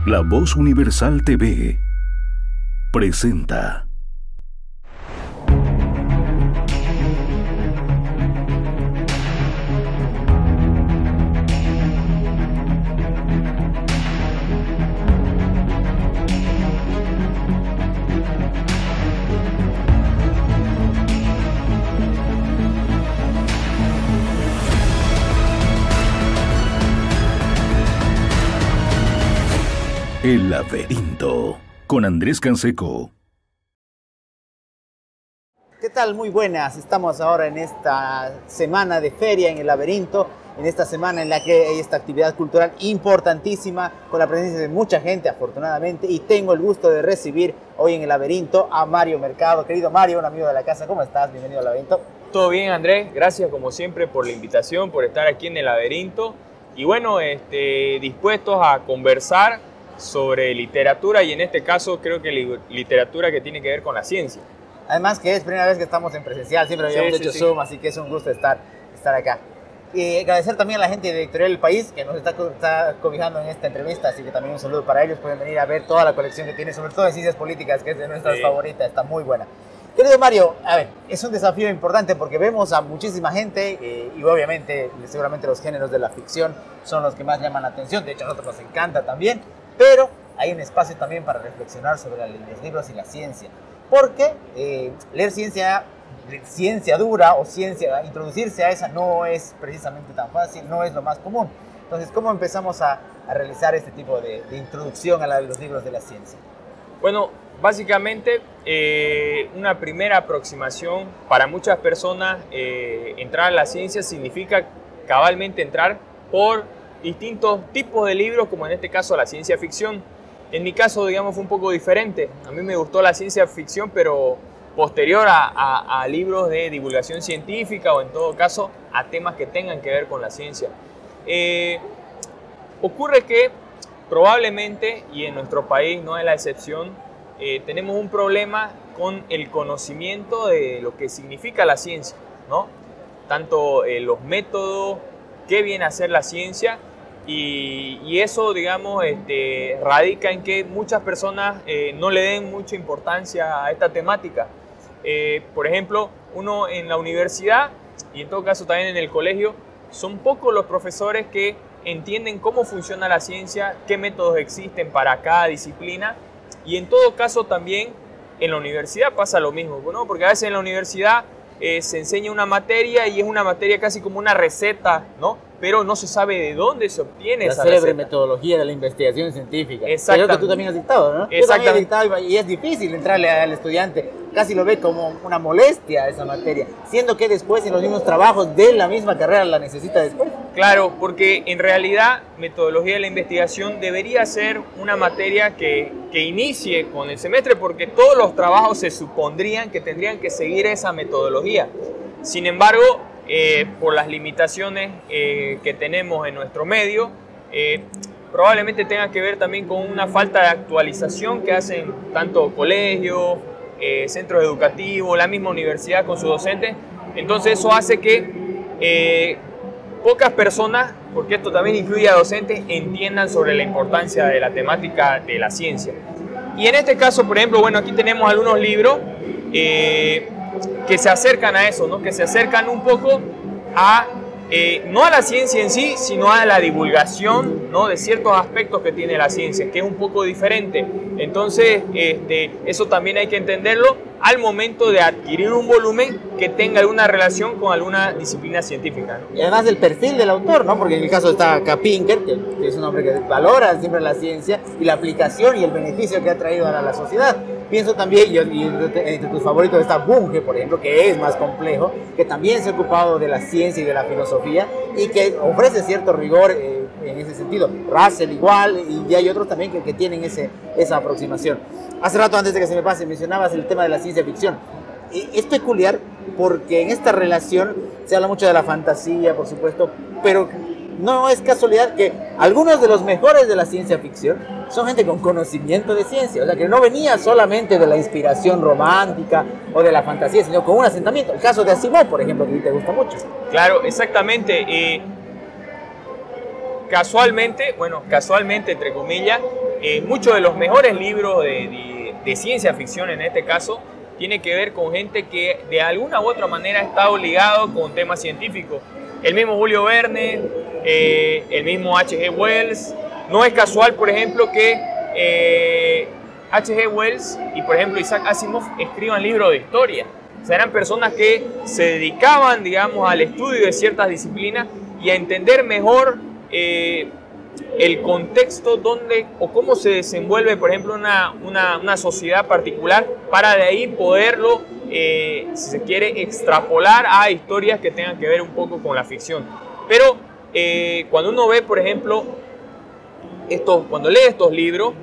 La Voz Universal TV presenta El Laberinto con Andrés Canseco. ¿Qué tal? Muy buenas. Estamos ahora en esta semana de feria en El Laberinto, en esta semana en la que hay esta actividad cultural importantísima con la presencia de mucha gente, afortunadamente, y tengo el gusto de recibir hoy en El Laberinto a Mario Mercado. Querido Mario, un amigo de la casa, ¿cómo estás? Bienvenido al Laberinto. Todo bien, Andrés. Gracias como siempre por la invitación, por estar aquí en El Laberinto y bueno, dispuestos a conversar sobre literatura y en este caso creo que literatura que tiene que ver con la ciencia. Además que es primera vez que estamos en presencial, siempre habíamos hecho Zoom, así que es un gusto estar acá. Y agradecer también a la gente de Editorial El País que nos está cobijando en esta entrevista, así que también un saludo para ellos. Pueden venir a ver toda la colección que tiene, sobre todo de ciencias políticas, que es de nuestras favoritas, está muy buena. Querido Mario, a ver, es un desafío importante porque vemos a muchísima gente y obviamente seguramente los géneros de la ficción son los que más llaman la atención, de hecho a nosotros nos encanta también, pero hay un espacio también para reflexionar sobre los libros y la ciencia, porque leer ciencia dura o introducirse a esa no es precisamente tan fácil, no es lo más común. Entonces, ¿cómo empezamos a realizar este tipo de introducción a los libros de la ciencia? Bueno, básicamente una primera aproximación para muchas personas, entrar a la ciencia significa cabalmente entrar por distintos tipos de libros, como en este caso la ciencia ficción. En mi caso, digamos, fue un poco diferente. A mí me gustó la ciencia ficción, pero posterior a libros de divulgación científica o en todo caso a temas que tengan que ver con la ciencia. Ocurre que probablemente, y en nuestro país no es la excepción, tenemos un problema con el conocimiento de lo que significa la ciencia, ¿no? Tanto los métodos, qué viene a ser la ciencia, y eso, digamos, radica en que muchas personas no le den mucha importancia a esta temática. Por ejemplo, uno en la universidad, y en todo caso también en el colegio, son pocos los profesores que entienden cómo funciona la ciencia, qué métodos existen para cada disciplina, y en todo caso también en la universidad pasa lo mismo, ¿no? Porque a veces en la universidad se enseña una materia y es una materia casi como una receta, ¿no? Pero no se sabe de dónde se obtiene esa receta. La célebre metodología de la investigación científica. Exactamente. Creo que tú también has dictado, ¿no? Exactamente. Yo también he dictado y es difícil entrarle al estudiante. Casi lo ve como una molestia esa materia, siendo que después en los mismos trabajos de la misma carrera la necesita después. Claro, porque en realidad metodología de la investigación debería ser una materia que inicie con el semestre, porque todos los trabajos se supondrían que tendrían que seguir esa metodología. Sin embargo, por las limitaciones que tenemos en nuestro medio, probablemente tenga que ver también con una falta de actualización que hacen tanto colegios, centros educativos, la misma universidad con sus docentes. Entonces eso hace que pocas personas, porque esto también incluye a docentes, entiendan sobre la importancia de la temática de la ciencia. Y en este caso, por ejemplo, bueno, aquí tenemos algunos libros que se acercan a eso, ¿no? Que se acercan un poco a, no a la ciencia en sí, sino a la divulgación, ¿no? De ciertos aspectos que tiene la ciencia, que es un poco diferente. Entonces, eso también hay que entenderlo al momento de adquirir un volumen que tenga alguna relación con alguna disciplina científica, ¿no? Y además del perfil del autor, ¿no? Porque en el caso está K. Pinker, que es un hombre que valora siempre la ciencia y la aplicación y el beneficio que ha traído a la sociedad. Pienso también, y entre tus favoritos está Bunge, por ejemplo, que es más complejo, que también se ha ocupado de la ciencia y de la filosofía y que ofrece cierto rigor en ese sentido. Russell igual, y hay otros también que tienen esa aproximación. Hace rato, antes de que se me pase, mencionabas el tema de la ciencia ficción. Es peculiar porque en esta relación se habla mucho de la fantasía, por supuesto, pero no es casualidad que algunos de los mejores de la ciencia ficción son gente con conocimiento de ciencia, o sea, que no venía solamente de la inspiración romántica o de la fantasía, sino con un asentamiento. El caso de Asimov, por ejemplo, que a ti te gusta mucho. Claro, exactamente. Casualmente, entre comillas, muchos de los mejores libros de ciencia ficción en este caso tiene que ver con gente que de alguna u otra manera ha estado ligado con temas científicos. El mismo Julio Verne, el mismo H.G. Wells. No es casual, por ejemplo, que H.G. Wells y, por ejemplo, Isaac Asimov escriban libros de historia. O sea, eran personas que se dedicaban, digamos, al estudio de ciertas disciplinas y a entender mejor el contexto donde o cómo se desenvuelve, por ejemplo, una sociedad particular, para de ahí poderlo, si se quiere, extrapolar a historias que tengan que ver un poco con la ficción. Pero cuando uno ve, por ejemplo, cuando lee estos libros,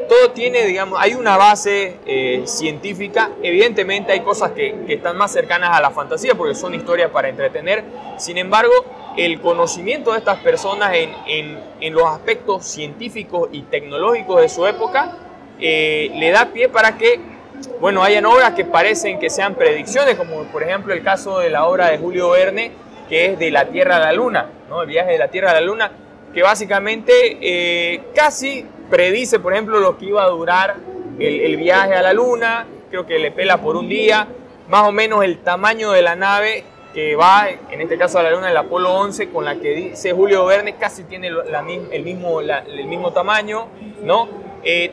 todo tiene, digamos, hay una base científica. Evidentemente hay cosas que están más cercanas a la fantasía porque son historias para entretener. Sin embargo, el conocimiento de estas personas en los aspectos científicos y tecnológicos de su época le da pie para que, bueno, hayan obras que parecen que sean predicciones, como por ejemplo el caso de la obra de Julio Verne, que es de la Tierra a la Luna, ¿no? El viaje de la Tierra a la Luna, que básicamente casi predice, por ejemplo, lo que iba a durar el viaje a la Luna. Creo que le pela por un día, más o menos el tamaño de la nave que va, en este caso a la Luna, el Apolo 11, con la que dice Julio Verne, casi tiene el mismo tamaño, ¿no?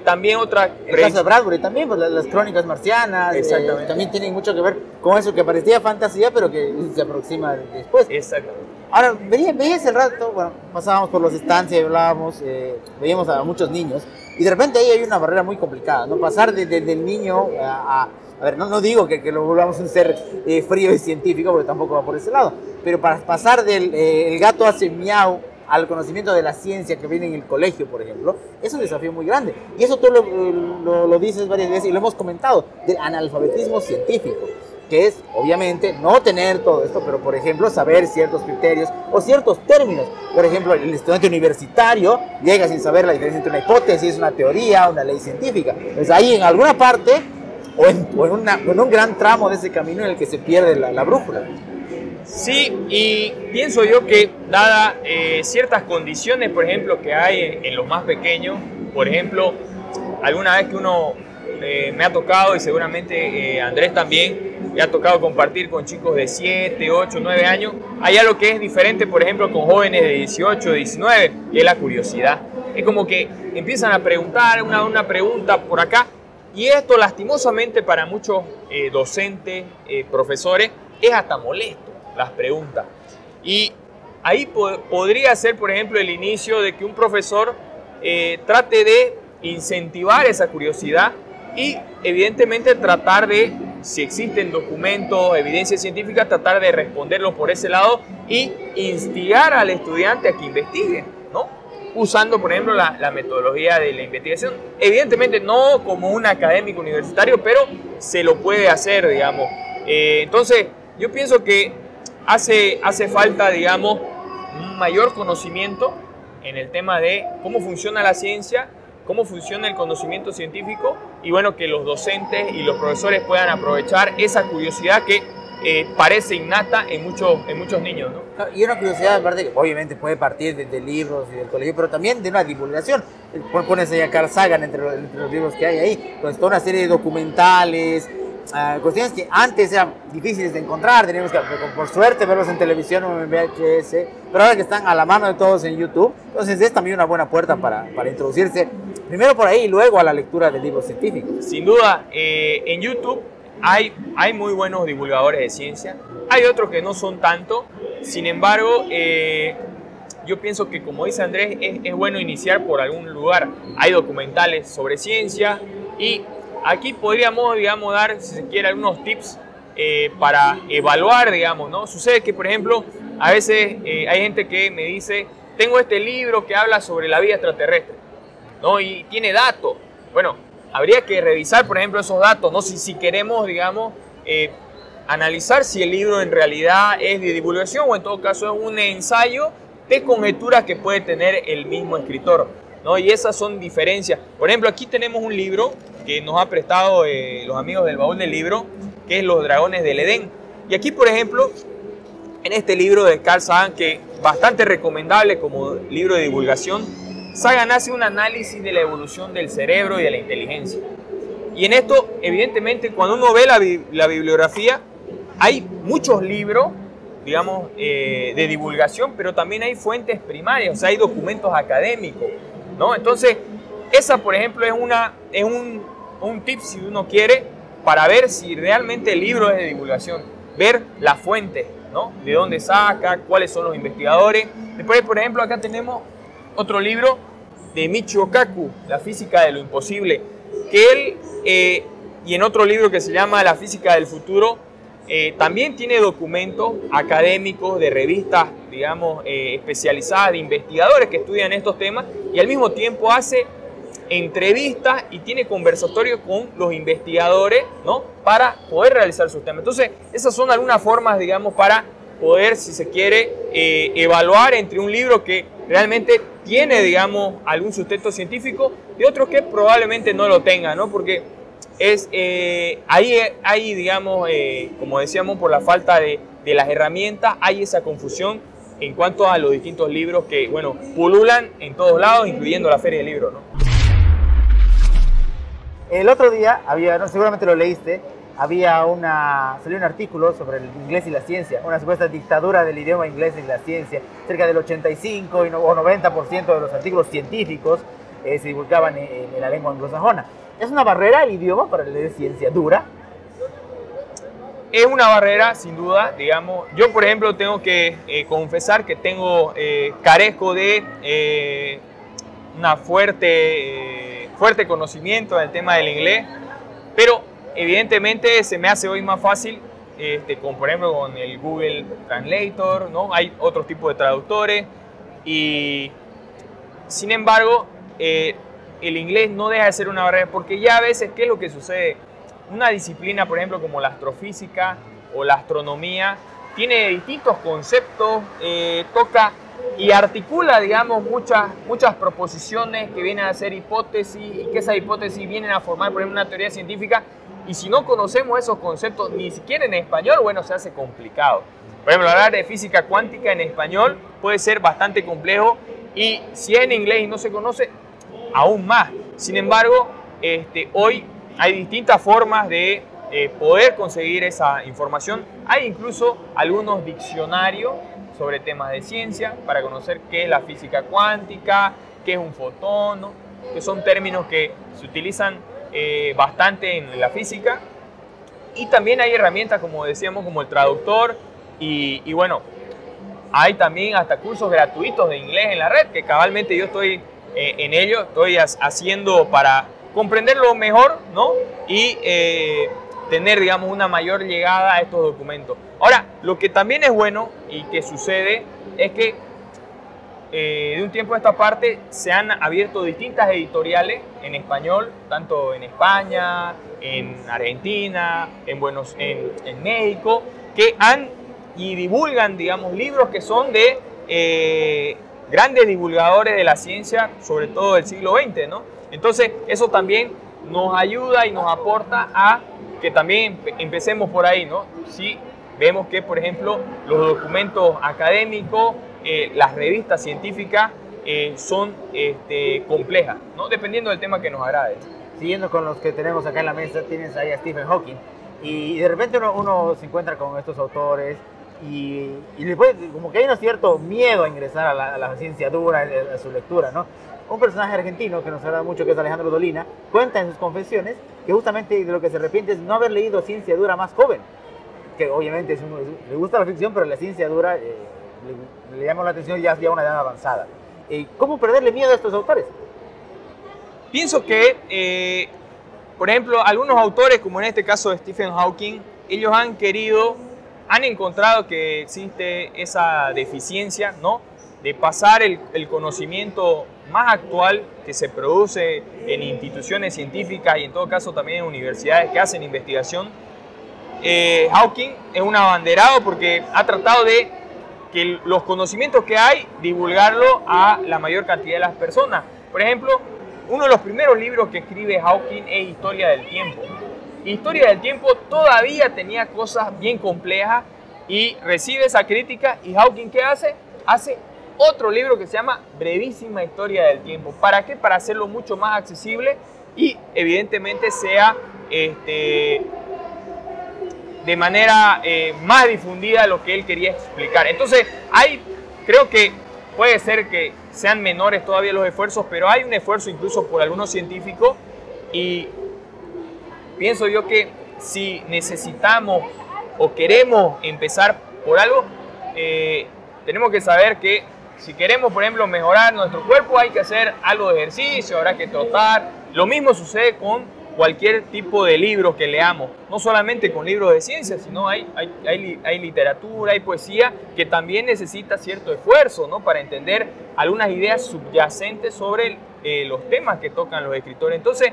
También otra... El caso de Bradbury también, pues, las crónicas marcianas, también tienen mucho que ver con eso que parecía fantasía, pero que se aproxima después. Exactamente. Ahora, veías el rato, bueno, pasábamos por los stands y hablábamos, veíamos a muchos niños, y de repente ahí hay una barrera muy complicada, ¿no? Pasar del niño a ver, no digo que lo volvamos un ser frío y científico, porque tampoco va por ese lado, pero para pasar del el gato hace miau al conocimiento de la ciencia que viene en el colegio, por ejemplo, es un desafío muy grande. Y eso tú lo dices varias veces y lo hemos comentado, del analfabetismo científico, que es, obviamente, no tener todo esto, pero, por ejemplo, saber ciertos criterios o ciertos términos. Por ejemplo, el estudiante universitario llega sin saber la diferencia entre una hipótesis, una teoría, una ley científica. Entonces, ahí en alguna parte, o en un gran tramo de ese camino en el que se pierde la brújula. Sí, y pienso yo que dada ciertas condiciones, por ejemplo, que hay en los más pequeños, por ejemplo, alguna vez que uno me ha tocado, y seguramente Andrés también, le ha tocado compartir con chicos de 7, 8, 9 años, hay algo que es diferente, por ejemplo, con jóvenes de 18, 19, que es la curiosidad. Es como que empiezan a preguntar una pregunta por acá, y esto lastimosamente para muchos docentes, profesores, es hasta molesto las preguntas. Y ahí podría ser, por ejemplo, el inicio de que un profesor trate de incentivar esa curiosidad y evidentemente tratar de, si existen documentos, evidencia científica, tratar de responderlo por ese lado y instigar al estudiante a que investigue, ¿no? Usando, por ejemplo, la metodología de la investigación. Evidentemente no como un académico universitario, pero se lo puede hacer, digamos. Entonces, yo pienso que hace falta, digamos, un mayor conocimiento en el tema de cómo funciona la ciencia, cómo funciona el conocimiento científico, y bueno, que los docentes y los profesores puedan aprovechar esa curiosidad que parece innata en muchos niños, ¿no? Y una curiosidad, aparte, que obviamente puede partir de libros y del colegio, pero también de una divulgación. Pones ahí a Carl Sagan entre los libros que hay ahí, pues toda una serie de documentales, cuestiones que antes eran difíciles de encontrar, teníamos que, por suerte, verlos en televisión o en VHS, pero ahora que están a la mano de todos en YouTube, entonces es también una buena puerta para introducirse, primero por ahí y luego a la lectura de libros científicos. Sin duda, en YouTube hay muy buenos divulgadores de ciencia, hay otros que no son tanto, sin embargo, yo pienso que, como dice Andrés, es bueno iniciar por algún lugar. Hay documentales sobre ciencia y aquí podríamos, digamos, dar, si se quiere, algunos tips para evaluar, digamos, ¿no? Sucede que, por ejemplo, a veces hay gente que me dice, tengo este libro que habla sobre la vida extraterrestre, ¿no? Y tiene datos. Bueno, habría que revisar, por ejemplo, esos datos, ¿no? Si queremos, digamos, analizar si el libro en realidad es de divulgación o en todo caso es un ensayo de conjeturas que puede tener el mismo escritor, ¿no? Y esas son diferencias. Por ejemplo, aquí tenemos un libro que nos ha prestado los amigos del Baúl del Libro, que es Los Dragones del Edén. Y aquí, por ejemplo, en este libro de Carl Sagan, que bastante recomendable como libro de divulgación, Sagan hace un análisis de la evolución del cerebro y de la inteligencia. Y en esto, evidentemente, cuando uno ve la bibliografía, hay muchos libros, digamos, de divulgación, pero también hay fuentes primarias, o sea, hay documentos académicos, ¿no? Entonces, esa, por ejemplo, es un tip, si uno quiere, para ver si realmente el libro es de divulgación. Ver las fuentes, ¿no? De dónde saca, cuáles son los investigadores. Después, por ejemplo, acá tenemos otro libro de Michio Kaku, La física de lo imposible, que él, y en otro libro que se llama La física del futuro, también tiene documentos académicos de revistas, digamos, especializadas de investigadores que estudian estos temas, y al mismo tiempo hace entrevistas y tiene conversatorios con los investigadores, ¿no? Para poder realizar sus temas. Entonces, esas son algunas formas, digamos, para poder, si se quiere, evaluar entre un libro que realmente tiene, digamos, algún sustento científico y otro que probablemente no lo tenga, ¿no? Porque ahí, digamos, como decíamos, por la falta de las herramientas, hay esa confusión en cuanto a los distintos libros que, bueno, pululan en todos lados, incluyendo la Feria del Libro, ¿no? El otro día, seguramente lo leíste, salió un artículo sobre el inglés y la ciencia, una supuesta dictadura del idioma inglés y la ciencia. Cerca del 85 o 90% de los artículos científicos se divulgaban en la lengua anglosajona. ¿Es una barrera el idioma para leer ciencia dura? Es una barrera, sin duda, digamos. Yo, por ejemplo, tengo que confesar que carezco de una fuerte conocimiento del tema del inglés, pero evidentemente se me hace hoy más fácil, por ejemplo con el Google Translator, ¿no? Hay otros tipos de traductores y, sin embargo, el inglés no deja de ser una barrera, porque ya a veces, ¿qué es lo que sucede? Una disciplina, por ejemplo, como la astrofísica o la astronomía, tiene distintos conceptos, toca y articula, digamos, muchas proposiciones que vienen a ser hipótesis y que esas hipótesis vienen a formar, por ejemplo, una teoría científica, y si no conocemos esos conceptos, ni siquiera en español, bueno, se hace complicado. Por ejemplo, hablar de física cuántica en español puede ser bastante complejo, y si es en inglés y no se conoce, aún más. Sin embargo, hoy hay distintas formas de poder conseguir esa información. Hay incluso algunos diccionarios sobre temas de ciencia para conocer qué es la física cuántica, qué es un fotón, ¿no? Que son términos que se utilizan bastante en la física. Y también hay herramientas, como decíamos, como el traductor y bueno, hay también hasta cursos gratuitos de inglés en la red, que cabalmente yo estoy en ello, estoy haciendo para comprenderlo mejor, ¿no? Y tener, digamos, una mayor llegada a estos documentos. Ahora, lo que también es bueno y que sucede es que de un tiempo a esta parte se han abierto distintas editoriales en español, tanto en España, en Argentina, en México, que y divulgan, digamos, libros que son de grandes divulgadores de la ciencia, sobre todo del siglo XX, ¿no? Entonces, eso también nos ayuda y nos aporta a que también empecemos por ahí, ¿no? Si vemos que, por ejemplo, los documentos académicos, las revistas científicas son complejas, ¿no? Dependiendo del tema que nos agrade. Siguiendo con los que tenemos acá en la mesa, tienes ahí a Stephen Hawking, y de repente uno se encuentra con estos autores y después como que hay un cierto miedo a ingresar a la ciencia dura, a su lectura, ¿no? Un personaje argentino que nos agrada mucho, que es Alejandro Dolina, cuenta en sus confesiones que justamente de lo que se arrepiente es no haber leído ciencia dura más joven, que obviamente le gusta la ficción, pero la ciencia dura le llama la atención ya a una edad avanzada. ¿Cómo perderle miedo a estos autores? Pienso que, por ejemplo, algunos autores, como en este caso de Stephen Hawking, ellos han encontrado que existe esa deficiencia, ¿no? De pasar el conocimiento más actual que se produce en instituciones científicas y en todo caso también en universidades que hacen investigación. Hawking es un abanderado porque ha tratado de que los conocimientos que hay, divulgarlo a la mayor cantidad de las personas. Por ejemplo, uno de los primeros libros que escribe Hawking es Historia del Tiempo. Historia del Tiempo todavía tenía cosas bien complejas y recibe esa crítica, y Hawking, ¿qué hace? Hace otro libro que se llama Brevísima Historia del Tiempo. ¿Para qué? Para hacerlo mucho más accesible y evidentemente sea de manera más difundida lo que él quería explicar. Entonces, creo que puede ser que sean menores todavía los esfuerzos, pero hay un esfuerzo incluso por algunos científicos, y pienso yo que si necesitamos o queremos empezar por algo, tenemos que saber que si queremos, por ejemplo, mejorar nuestro cuerpo, hay que hacer algo de ejercicio, habrá que trotar. Lo mismo sucede con cualquier tipo de libro que leamos, no solamente con libros de ciencia, sino hay literatura, hay poesía que también necesita cierto esfuerzo, ¿no? Para entender algunas ideas subyacentes sobre los temas que tocan los escritores. Entonces,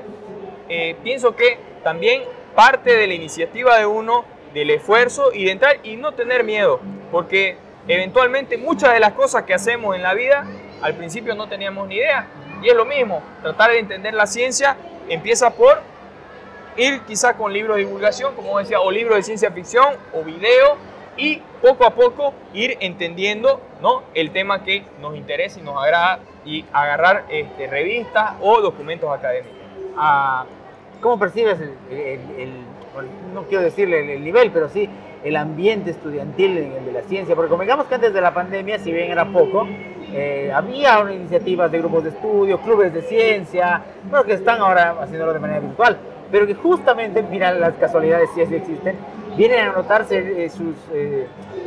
pienso que también parte de la iniciativa de uno, del esfuerzo y de entrar y no tener miedo, porque eventualmente muchas de las cosas que hacemos en la vida, al principio no teníamos ni idea, y es lo mismo, tratar de entender la ciencia empieza por ir quizá con libros de divulgación, como decía, o libros de ciencia ficción, o video, y poco a poco ir entendiendo, ¿no?, el tema que nos interesa y nos agrada, y agarrar revistas o documentos académicos. ¿Cómo percibes no quiero decirle el nivel, pero sí el ambiente estudiantil de la ciencia? Porque convengamos que antes de la pandemia, si bien era poco, había iniciativas de grupos de estudio, clubes de ciencia, bueno, que están ahora haciéndolo de manera virtual, pero que justamente, mira las casualidades si así existen, vienen a notarse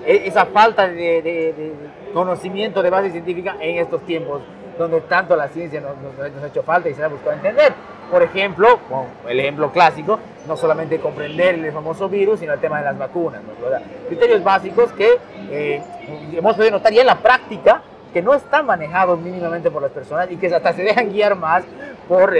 esa falta de conocimiento de base científica en estos tiempos, donde tanto la ciencia nos ha hecho falta y se ha buscado entender. Por ejemplo, el ejemplo clásico, no solamente comprender el famoso virus, sino el tema de las vacunas, ¿no? Criterios básicos que hemos podido notar ya en la práctica, que no están manejados mínimamente por las personas y que hasta se dejan guiar más por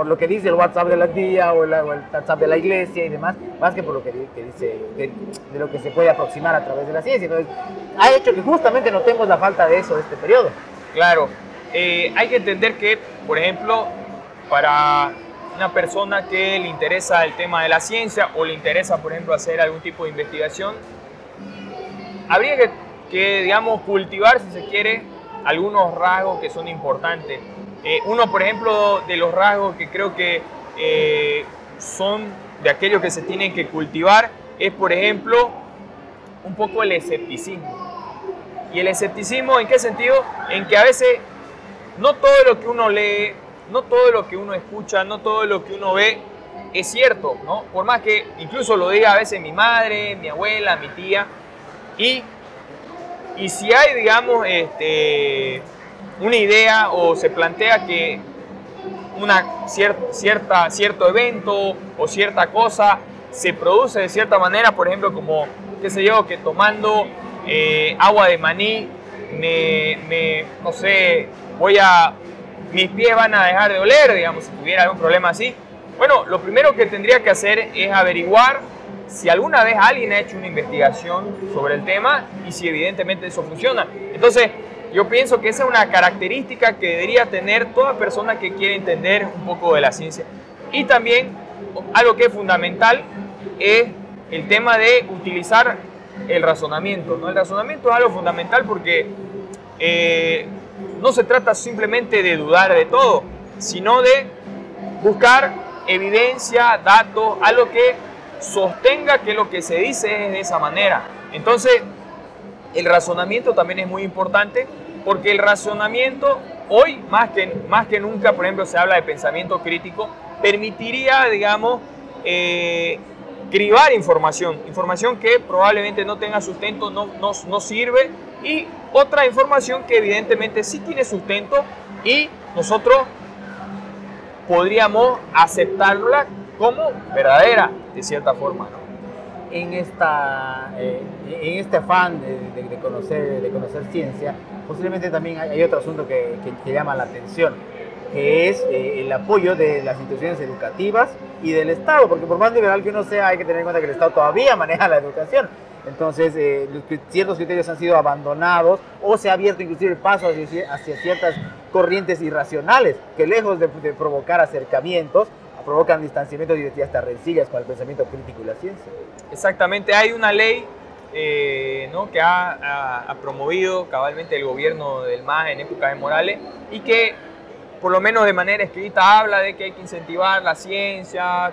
lo que dice el WhatsApp de la tía o el WhatsApp de la iglesia y demás, más que por lo que dice, de lo que se puede aproximar a través de la ciencia. Entonces, ha hecho que justamente notemos la falta de eso de este periodo. Claro, hay que entender que, por ejemplo, para una persona que le interesa el tema de la ciencia o le interesa, por ejemplo, hacer algún tipo de investigación, habría que digamos, cultivar, si se quiere, algunos rasgos que son importantes. Uno, por ejemplo, de los rasgos que creo que son de aquellos que se tienen que cultivar es, por ejemplo, un poco el escepticismo. ¿Y el escepticismo en qué sentido? En que a veces no todo lo que uno lee, no todo lo que uno escucha, no todo lo que uno ve es cierto, ¿no? Por más que incluso lo diga a veces mi madre, mi abuela, mi tía. Y si hay, digamos, una idea o se plantea que cierto evento o cierta cosa se produce de cierta manera, por ejemplo, como, qué sé yo, que tomando agua de maní, no sé, mis pies van a dejar de oler, digamos, si tuviera algún problema así. Bueno, lo primero que tendría que hacer es averiguar si alguna vez alguien ha hecho una investigación sobre el tema y si evidentemente eso funciona. Entonces, yo pienso que esa es una característica que debería tener toda persona que quiere entender un poco de la ciencia. Y también, algo que es fundamental es el tema de utilizar el razonamiento, ¿no? El razonamiento es algo fundamental porque no se trata simplemente de dudar de todo, sino de buscar evidencia, datos, algo que sostenga que lo que se dice es de esa manera. Entonces, el razonamiento también es muy importante porque el razonamiento hoy, más que nunca, por ejemplo, se habla de pensamiento crítico, permitiría, digamos, cribar información que probablemente no tenga sustento, no sirve, y otra información que evidentemente sí tiene sustento y nosotros podríamos aceptarla como verdadera, de cierta forma, ¿no? En este afán de conocer ciencia, posiblemente también hay otro asunto que llama la atención, que es el apoyo de las instituciones educativas y del Estado, porque por más liberal que uno sea, hay que tener en cuenta que el Estado todavía maneja la educación. Entonces, ciertos criterios han sido abandonados o se ha abierto inclusive el paso hacia ciertas corrientes irracionales que, lejos de provocar acercamientos, provocan distanciamientos y hasta rencillas con el pensamiento crítico y la ciencia. Exactamente, hay una ley ¿no? que ha promovido cabalmente el gobierno del MAS en épocas de Morales y que por lo menos de manera escrita habla de que hay que incentivar la ciencia,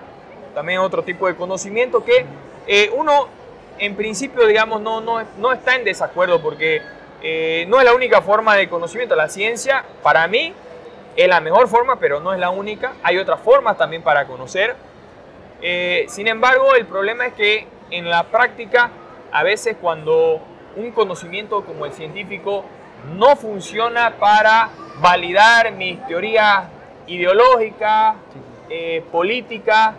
también otro tipo de conocimiento que uno en principio digamos no está en desacuerdo porque no es la única forma de conocimiento. La ciencia para mí es la mejor forma, pero no es la única. Hay otras formas también para conocer. Sin embargo, el problema es que en la práctica, a veces cuando un conocimiento como el científico no funciona para validar mis teorías ideológicas, políticas,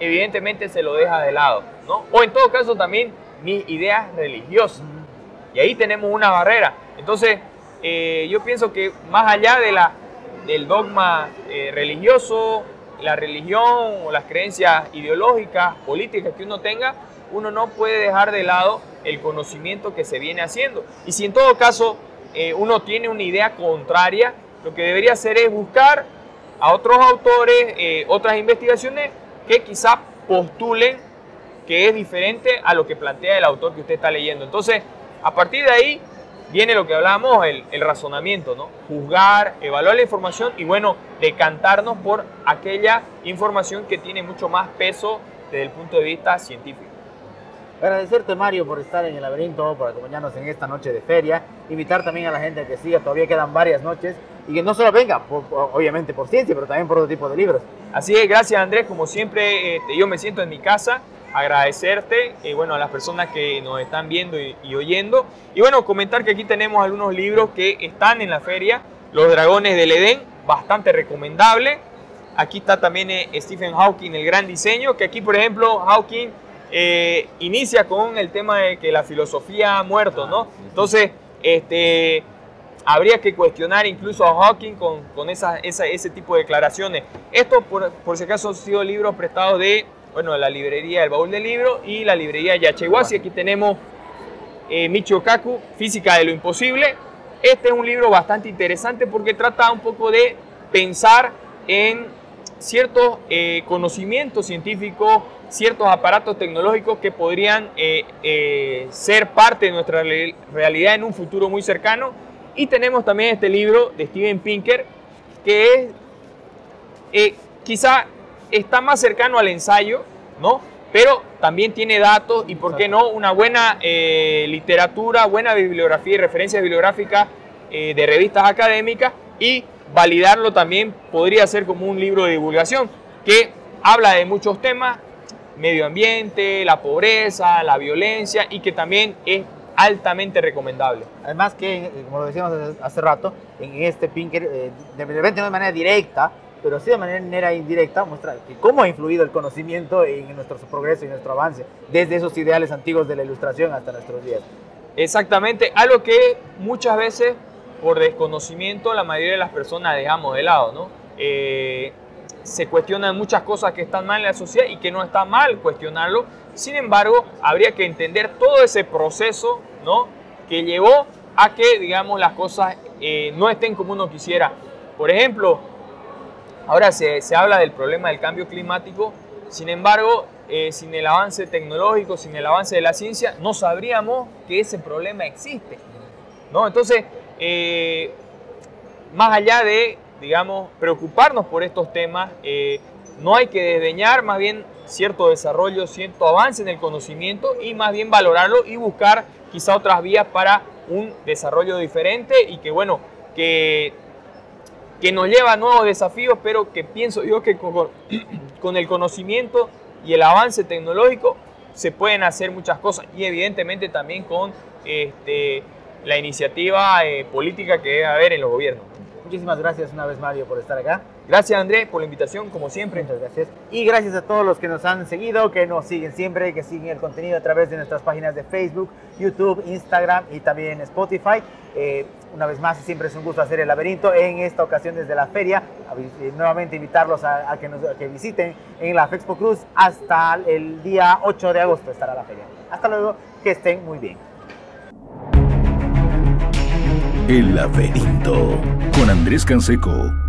evidentemente se lo deja de lado, ¿no? O en todo caso también mis ideas religiosas. Y ahí tenemos una barrera. Entonces, yo pienso que más allá del dogma religioso, la religión o las creencias ideológicas, políticas que uno tenga, uno no puede dejar de lado el conocimiento que se viene haciendo. Y si en todo caso uno tiene una idea contraria, lo que debería hacer es buscar a otros autores, otras investigaciones que quizá postulen que es diferente a lo que plantea el autor que usted está leyendo. Entonces, a partir de ahí viene lo que hablábamos, el razonamiento, ¿no? Juzgar, evaluar la información y, bueno, decantarnos por aquella información que tiene mucho más peso desde el punto de vista científico. Agradecerte, Mario, por estar en el laberinto, por acompañarnos en esta noche de feria. Invitar también a la gente que siga, todavía quedan varias noches y que no solo venga, obviamente por ciencia, pero también por otro tipo de libros. Así es, gracias Andrés, como siempre yo me siento en mi casa. Agradecerte bueno, a las personas que nos están viendo y oyendo. Y bueno, comentar que aquí tenemos algunos libros que están en la feria. Los Dragones del Edén, bastante recomendable. Aquí está también Stephen Hawking, El Gran Diseño, que aquí por ejemplo Hawking inicia con el tema de que la filosofía ha muerto, ¿no? Entonces habría que cuestionar incluso a Hawking con ese tipo de declaraciones. Esto por si acaso han sido libros prestados de la librería El Baúl del Libro y la librería Yachaywasi. Aquí tenemos Michio Kaku, Física de lo Imposible. Este es un libro bastante interesante porque trata un poco de pensar en ciertos conocimientos científicos, ciertos aparatos tecnológicos que podrían ser parte de nuestra realidad en un futuro muy cercano. Y tenemos también este libro de Steven Pinker, que es quizá está más cercano al ensayo, ¿no? Pero también tiene datos y, ¿por qué no?, una buena literatura, buena bibliografía y referencias bibliográficas de revistas académicas, y validarlo también podría ser como un libro de divulgación que habla de muchos temas, medio ambiente, la pobreza, la violencia, y que también es altamente recomendable. Además que, como lo decíamos hace rato, en este Pinker, de repente no de manera directa, pero sí de manera indirecta, muestra que cómo ha influido el conocimiento en nuestro progreso y nuestro avance, desde esos ideales antiguos de la Ilustración hasta nuestros días. Exactamente, algo que muchas veces, por desconocimiento, la mayoría de las personas dejamos de lado, ¿no? Se cuestionan muchas cosas que están mal en la sociedad y que no está mal cuestionarlo. Sin embargo, habría que entender todo ese proceso, ¿no?, que llevó a que, digamos, las cosas no estén como uno quisiera. Por ejemplo, ahora se habla del problema del cambio climático. Sin embargo, sin el avance tecnológico, sin el avance de la ciencia, no sabríamos que ese problema existe, ¿no? Entonces, más allá de, digamos, preocuparnos por estos temas, no hay que desdeñar más bien cierto desarrollo, cierto avance en el conocimiento, y más bien valorarlo y buscar quizá otras vías para un desarrollo diferente y que, bueno, que nos lleva a nuevos desafíos, pero que pienso yo que con el conocimiento y el avance tecnológico se pueden hacer muchas cosas, y evidentemente también con la iniciativa política que debe haber en los gobiernos. Muchísimas gracias una vez, Mario, por estar acá. Gracias, Andrés, por la invitación, como siempre. Muchas gracias. Y gracias a todos los que nos han seguido, que nos siguen siempre, que siguen el contenido a través de nuestras páginas de Facebook, YouTube, Instagram y también Spotify. Una vez más, siempre es un gusto hacer el laberinto, en esta ocasión desde la feria. Nuevamente invitarlos a que visiten en la Fexpo Cruz. Hasta el día 8 de agosto estará la feria. Hasta luego, que estén muy bien. El laberinto con Andrés Canseco.